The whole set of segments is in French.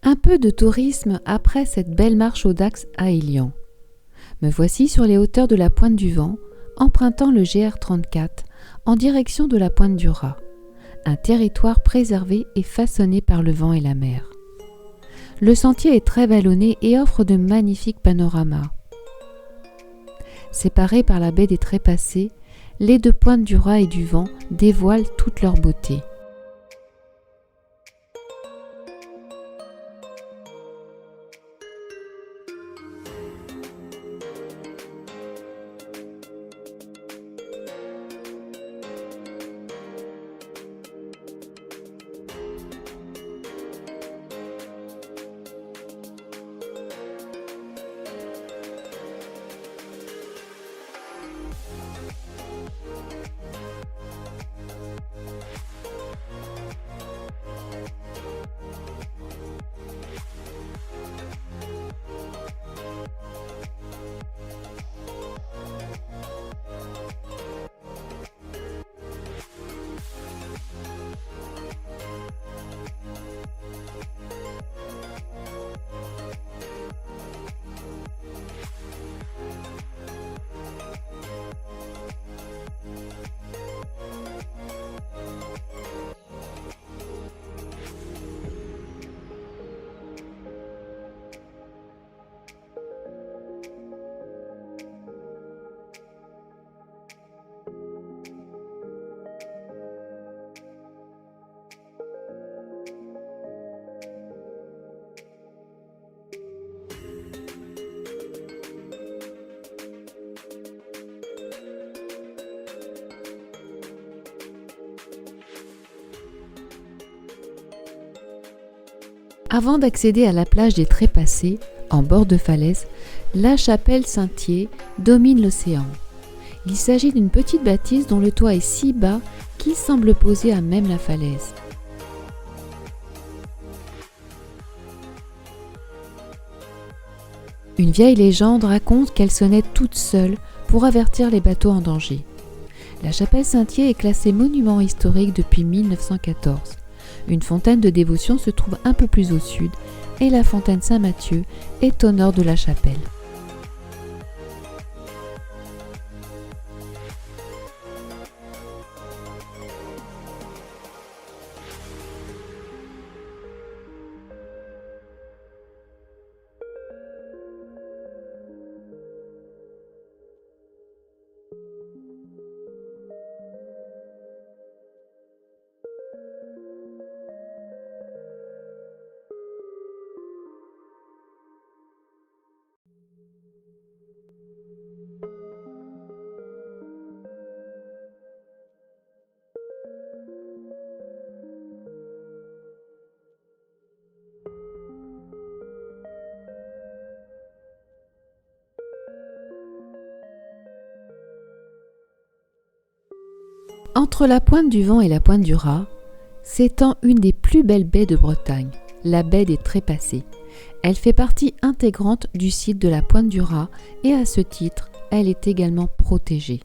Un peu de tourisme après cette belle marche au Dax à Élian. Me voici sur les hauteurs de la Pointe du Vent, empruntant le GR34 en direction de la Pointe du Raz, un territoire préservé et façonné par le vent et la mer. Le sentier est très vallonné et offre de magnifiques panoramas. Séparés par la baie des Trépassés, les deux pointes du Raz et du Vent dévoilent toute leur beauté. Avant d'accéder à la plage des Trépassés, en bord de falaise, la chapelle Saint-Thier domine l'océan. Il s'agit d'une petite bâtisse dont le toit est si bas qu'il semble posé à même la falaise. Une vieille légende raconte qu'elle sonnait toute seule pour avertir les bateaux en danger. La chapelle Saint-Thier est classée monument historique depuis 1914. Une fontaine de dévotion se trouve un peu plus au sud et la fontaine Saint-Mathieu est au nord de la chapelle. Entre la Pointe du Vent et la Pointe du Raz, s'étend une des plus belles baies de Bretagne, la baie des Trépassés. Elle fait partie intégrante du site de la Pointe du Raz et à ce titre, elle est également protégée.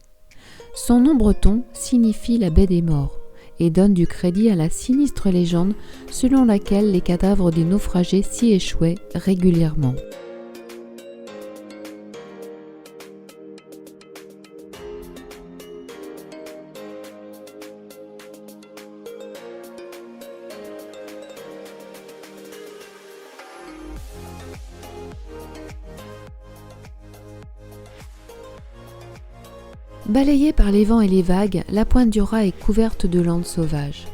Son nom breton signifie la baie des morts et donne du crédit à la sinistre légende selon laquelle les cadavres des naufragés s'y échouaient régulièrement. Balayée par les vents et les vagues, la Pointe du Raz est couverte de landes sauvages.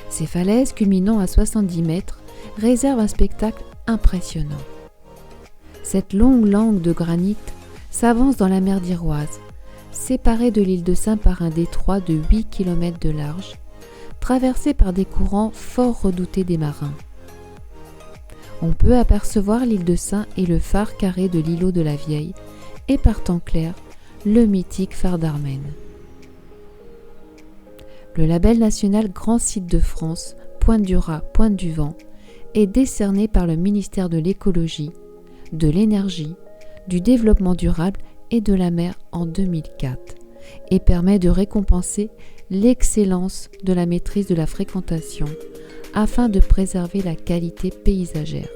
Ces falaises, culminant à 70 mètres, réservent un spectacle impressionnant. Cette longue langue de granit s'avance dans la mer d'Iroise, séparée de l'île de Sein par un détroit de 8 km de large, traversé par des courants fort redoutés des marins. On peut apercevoir l'île de Sein et le phare carré de l'îlot de la Vieille, et par temps clair, le mythique phare d'Armen. Le label national Grand Site de France, Pointe du Raz, Pointe du Vent, est décerné par le ministère de l'Écologie, de l'Énergie, du Développement durable et de la mer en 2004 et permet de récompenser l'excellence de la maîtrise de la fréquentation afin de préserver la qualité paysagère.